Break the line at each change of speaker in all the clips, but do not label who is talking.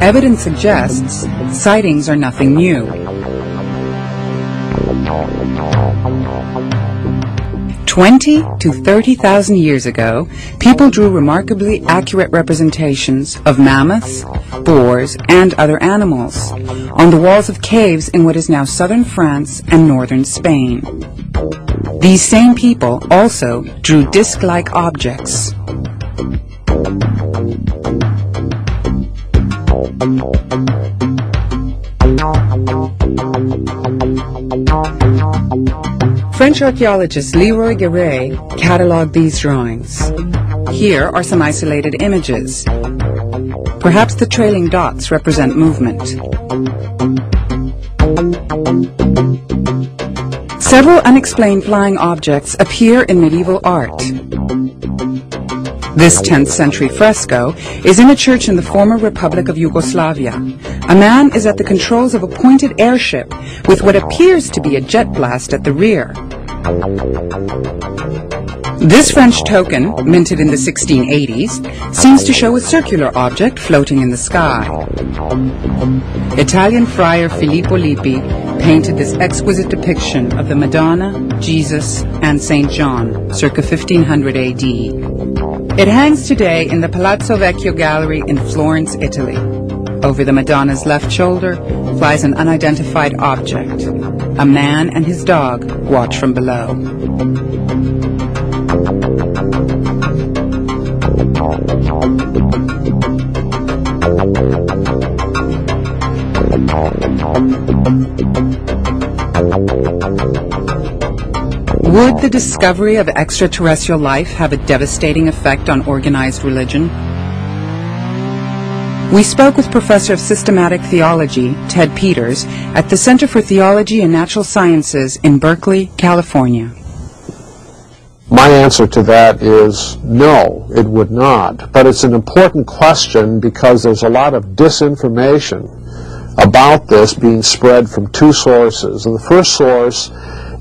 evidence suggests sightings are nothing new. 20 to 30,000 years ago, people drew remarkably accurate representations of mammoths, boars, and other animals on the walls of caves in what is now southern France and northern Spain. These same people also drew disc-like objects. French archaeologist Leroy Guéret catalogued these drawings. Here are some isolated images. Perhaps the trailing dots represent movement. Several unexplained flying objects appear in medieval art. This 10th century fresco is in a church in the former Republic of Yugoslavia. A man is at the controls of a pointed airship with what appears to be a jet blast at the rear. This French token, minted in the 1680s, seems to show a circular object floating in the sky. Italian friar Filippo Lippi painted this exquisite depiction of the Madonna, Jesus, and St. John, circa 1500 AD. It hangs today in the Palazzo Vecchio Gallery in Florence, Italy. Over the Madonna's left shoulder flies an unidentified object. A man and his dog watch from below. Would the discovery of extraterrestrial life have a devastating effect on organized religion? We spoke with Professor of Systematic Theology, Ted Peters, at the Center for Theology and Natural Sciences in Berkeley, California.
My answer to that is no, it would not. But it's an important question because there's a lot of disinformation about this being spread from two sources. And the first source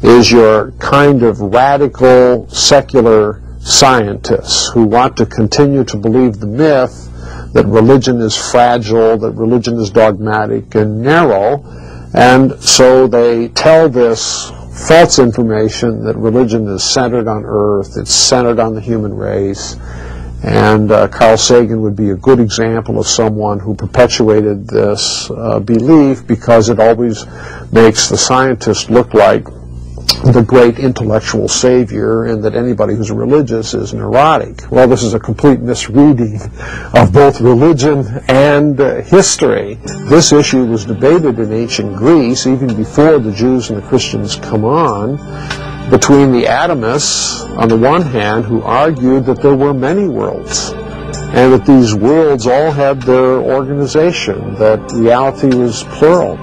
is your kind of radical secular scientists who want to continue to believe the myth that religion is fragile, that religion is dogmatic and narrow, and so they tell this false information that religion is centered on earth, it's centered on the human race, and Carl Sagan would be a good example of someone who perpetuated this belief because it always makes the scientist look like the great intellectual savior and that anybody who's religious is neurotic. Well, this is a complete misreading of both religion and history. This issue was debated in ancient Greece even before the Jews and the Christians come on, between the atomists on the one hand who argued that there were many worlds and that these worlds all had their organization, that reality was plural.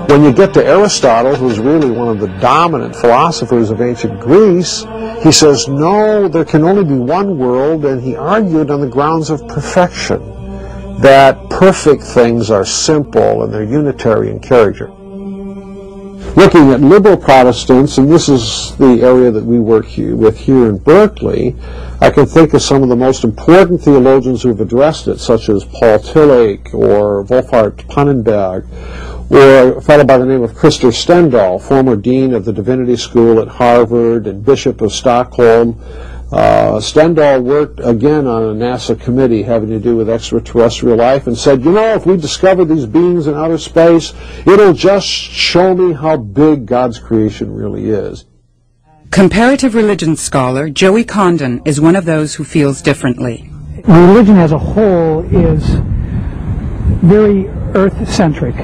When you get to Aristotle, who's really one of the dominant philosophers of ancient Greece, he says, no, there can only be one world, and he argued on the grounds of perfection, that perfect things are simple and they're unitary in character. Looking at liberal Protestants, and this is the area that we work with here in Berkeley, I can think of some of the most important theologians who have addressed it, such as Paul Tillich or Wolfhart Pannenberg, or a fellow by the name of Christer Stendahl, former dean of the Divinity School at Harvard and Bishop of Stockholm. Stendahl worked again on a NASA committee having to do with extraterrestrial life and said, you know, if we discover these beings in outer space, it'll just show me how big God's creation really is.
Comparative religion scholar Joey Condon is one of those who feels differently.
Religion as a whole is very earth-centric.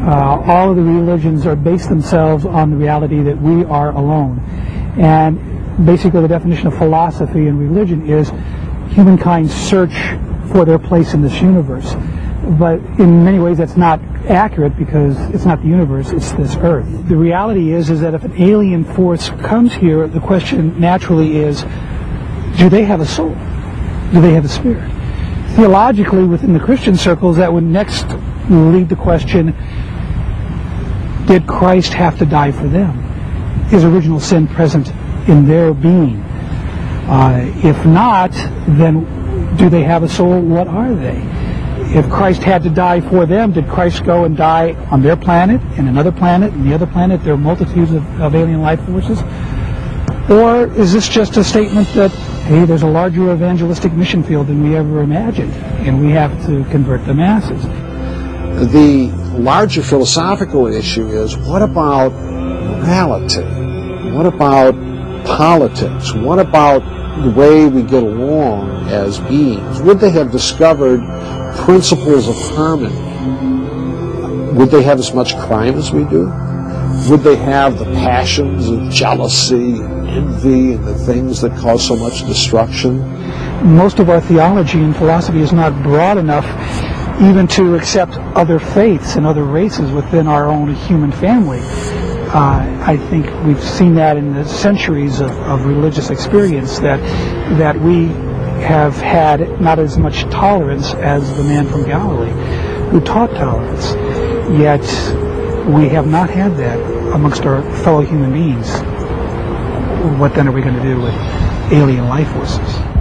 All of the religions are based themselves on the reality that we are alone. And basically the definition of philosophy and religion is humankind's search for their place in this universe. But in many ways that's not accurate because it's not the universe, it's this earth. The reality is that if an alien force comes here, the question naturally is, do they have a soul? Do they have a spirit? Theologically, within the Christian circles, that would next lead the question, did Christ have to die for them? Is original sin present in their being? If not, then do they have a soul? What are they? if Christ had to die for them, did Christ go and die on their planet, and another planet, and the other planet? There are multitudes of alien life forces. Or is this just a statement that, hey, there's a larger evangelistic mission field than we ever imagined, and we have to convert the masses?
The larger philosophical issue is, what about morality? What about politics? What about the way we get along as beings? Would they have discovered principles of harmony? Would they have as much crime as we do? Would they have the passions of jealousy and envy and the things that cause so much destruction?
Most of our theology and philosophy is not broad enough even to accept other faiths and other races within our own human family. I think we've seen that in the centuries of religious experience, that we have had not as much tolerance as the man from Galilee who taught tolerance. Yet we have not had that amongst our fellow human beings. What then are we going to do with alien life forces?